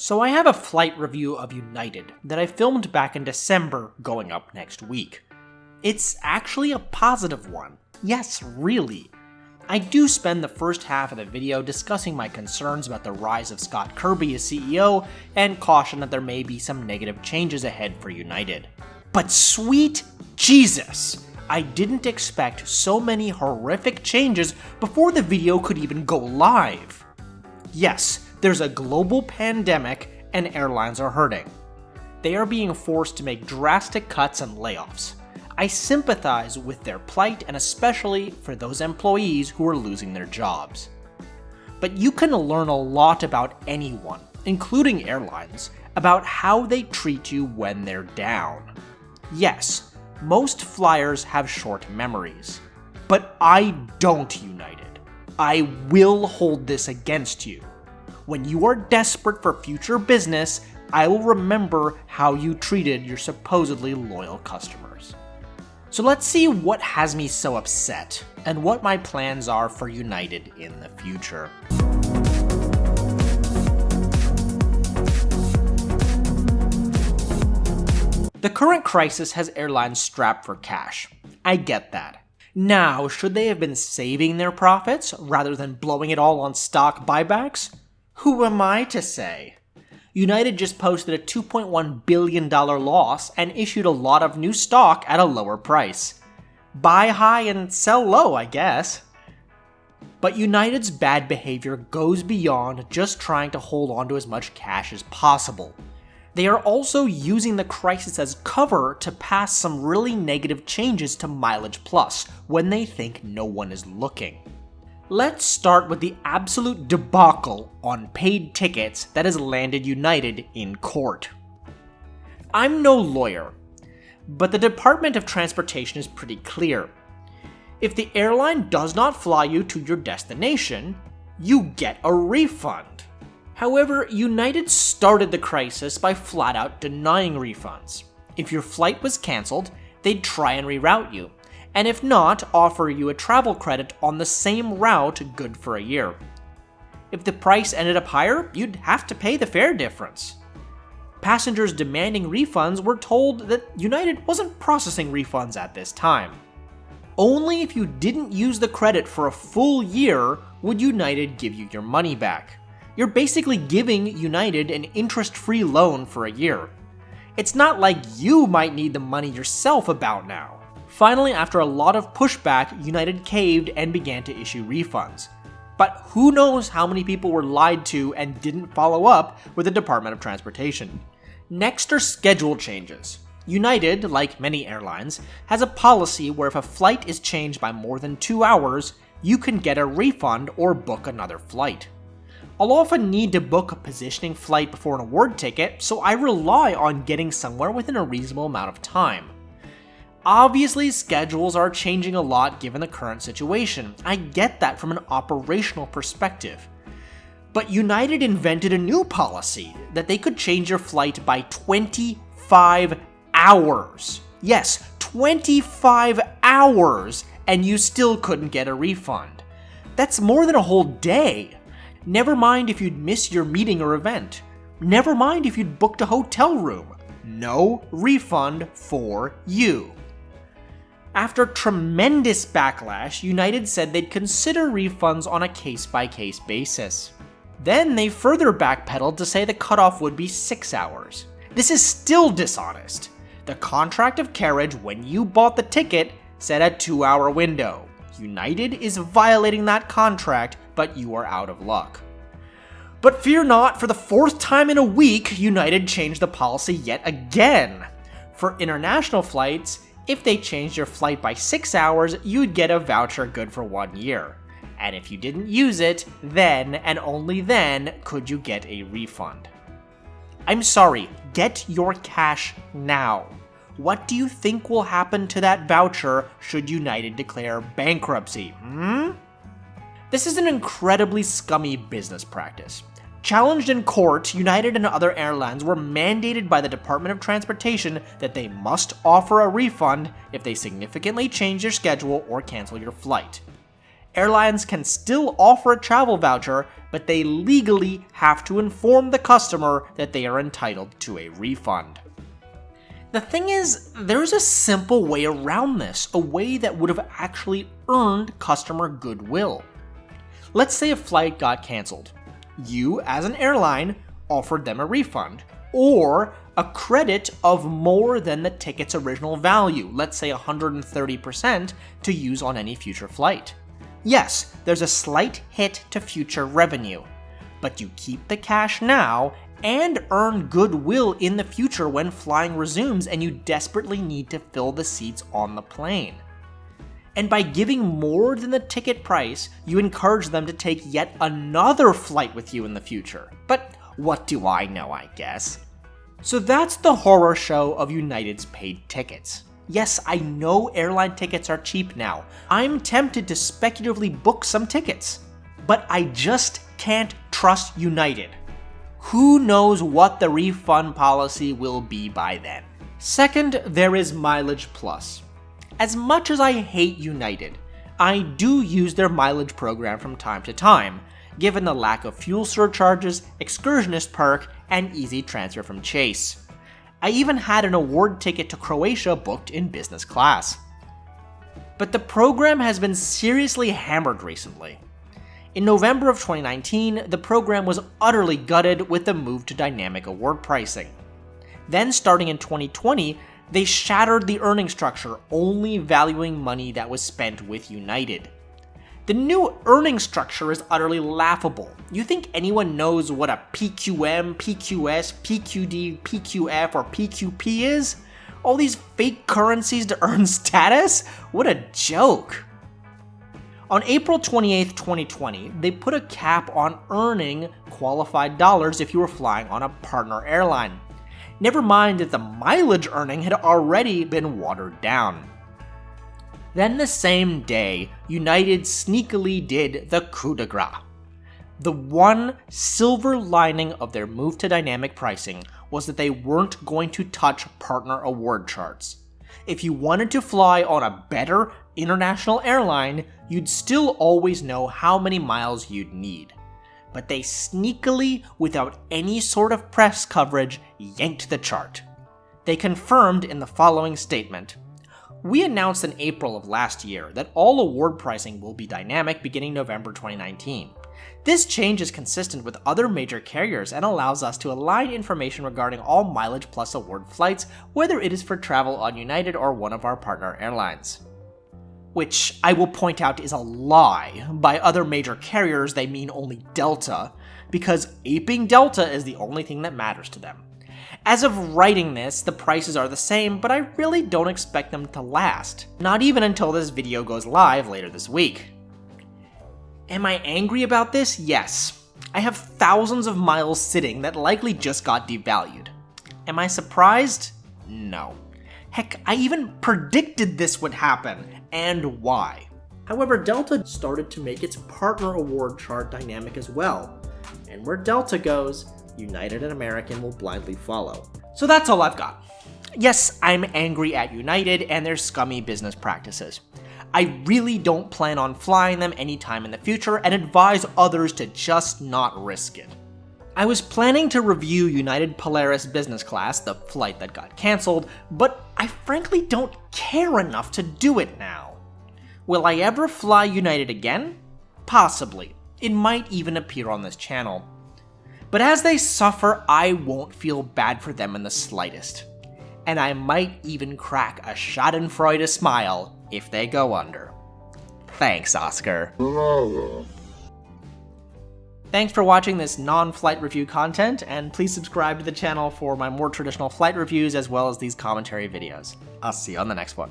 So I have a flight review of United that I filmed back in December going up next week. It's actually a positive one. Yes, really. I do spend the first half of the video discussing my concerns about the rise of Scott Kirby as CEO and caution that there may be some negative changes ahead for United. But sweet Jesus! I didn't expect so many horrific changes before the video could even go live. Yes, there's a global pandemic and airlines are hurting. They are being forced to make drastic cuts and layoffs. I sympathize with their plight and especially for those employees who are losing their jobs. But you can learn a lot about anyone, including airlines, about how they treat you when they're down. Yes, most flyers have short memories, but I don't, United. I will hold this against you. When you are desperate for future business, I will remember how you treated your supposedly loyal customers. So let's see what has me so upset, and what my plans are for United in the future. The current crisis has airlines strapped for cash. I get that. Now, should they have been saving their profits rather than blowing it all on stock buybacks? Who am I to say? United just posted a $2.1 billion loss and issued a lot of new stock at a lower price. Buy high and sell low, I guess. But United's bad behavior goes beyond just trying to hold on to as much cash as possible. They are also using the crisis as cover to pass some really negative changes to MileagePlus when they think no one is looking. Let's start with the absolute debacle on paid tickets that has landed United in court. I'm no lawyer, but the Department of Transportation is pretty clear. If the airline does not fly you to your destination, you get a refund. However, United started the crisis by flat out denying refunds. If your flight was cancelled, they'd try and reroute you, and if not, offer you a travel credit on the same route good for a year. If the price ended up higher, you'd have to pay the fare difference. Passengers demanding refunds were told that United wasn't processing refunds at this time. Only if you didn't use the credit for a full year would United give you your money back. You're basically giving United an interest-free loan for a year. It's not like you might need the money yourself about now. Finally, after a lot of pushback, United caved and began to issue refunds. But who knows how many people were lied to and didn't follow up with the Department of Transportation. Next are schedule changes. United, like many airlines, has a policy where if a flight is changed by more than 2 hours, you can get a refund or book another flight. I'll often need to book a positioning flight before an award ticket, so I rely on getting somewhere within a reasonable amount of time. Obviously, schedules are changing a lot given the current situation. I get that from an operational perspective. But United invented a new policy that they could change your flight by 25 hours. Yes, 25 hours, and you still couldn't get a refund. That's more than a whole day. Never mind if you'd miss your meeting or event. Never mind if you'd booked a hotel room. No refund for you. After tremendous backlash, United said they'd consider refunds on a case-by-case basis. Then they further backpedaled to say the cutoff would be 6 hours. This is still dishonest. The contract of carriage when you bought the ticket said a 2-hour window. United is violating that contract, but you are out of luck. But fear not, for the 4th time in a week, United changed the policy yet again. For international flights, if they changed your flight by 6 hours, you'd get a voucher good for 1 year. And if you didn't use it, then and only then could you get a refund. I'm sorry, get your cash now. What do you think will happen to that voucher should United declare bankruptcy? This is an incredibly scummy business practice. Challenged in court, United and other airlines were mandated by the Department of Transportation that they must offer a refund if they significantly change your schedule or cancel your flight. airlines can still offer a travel voucher, but they legally have to inform the customer that they are entitled to a refund. The thing is, there's a simple way around this, a way that would have actually earned customer goodwill. Let's say a flight got canceled. You, as an airline, offered them a refund, or a credit of more than the ticket's original value, let's say 130%, to use on any future flight. Yes, there's a slight hit to future revenue, but you keep the cash now and earn goodwill in the future when flying resumes and you desperately need to fill the seats on the plane. And by giving more than the ticket price, you encourage them to take yet another flight with you in the future. But what do I know, I guess? So that's the horror show of United's paid tickets. Yes, I know airline tickets are cheap now. I'm tempted to speculatively book some tickets. But I just can't trust United. Who knows what the refund policy will be by then? Second, there is MileagePlus. As much as I hate United, I do use their mileage program from time to time, given the lack of fuel surcharges, excursionist perk, and easy transfer from Chase. I even had an award ticket to Croatia booked in business class. But the program has been seriously hammered recently. In November of 2019, the program was utterly gutted with the move to dynamic award pricing. Then starting in 2020, they shattered the earning structure, only valuing money that was spent with United. The new earning structure is utterly laughable. You think anyone knows what a PQM, PQS, PQD, PQF, or PQP is? All these fake currencies to earn status? What a joke! On April 28, 2020, they put a cap on earning qualified dollars if you were flying on a partner airline. Never mind that the mileage earning had already been watered down. Then the same day, United sneakily did the coup de grace. The one silver lining of their move to dynamic pricing was that they weren't going to touch partner award charts. If you wanted to fly on a better international airline, you'd still always know how many miles you'd need. But they sneakily, without any sort of press coverage, yanked the chart. They confirmed in the following statement: "We announced in April of last year that all award pricing will be dynamic beginning November 2019. This change is consistent with other major carriers and allows us to align information regarding all MileagePlus award flights, whether it is for travel on United or one of our partner airlines." Which I will point out is a lie. By other major carriers, they mean only Delta, because aping Delta is the only thing that matters to them. As of writing this, the prices are the same, but I really don't expect them to last. Not even until this video goes live later this week. Am I angry about this? Yes. I have thousands of miles sitting that likely just got devalued. Am I surprised? No. Heck, I even predicted this would happen, and why. However, Delta started to make its partner award chart dynamic as well, and where Delta goes, United and American will blindly follow. So that's all I've got. Yes, I'm angry at United and their scummy business practices. I really don't plan on flying them anytime in the future and advise others to just not risk it. I was planning to review United Polaris Business Class, the flight that got cancelled, but I frankly don't care enough to do it now. Will I ever fly United again? Possibly. It might even appear on this channel. But as they suffer, I won't feel bad for them in the slightest. And I might even crack a schadenfreude smile if they go under. Thanks, Oscar. Thanks for watching this non-flight review content, and please subscribe to the channel for my more traditional flight reviews as well as these commentary videos. I'll see you on the next one.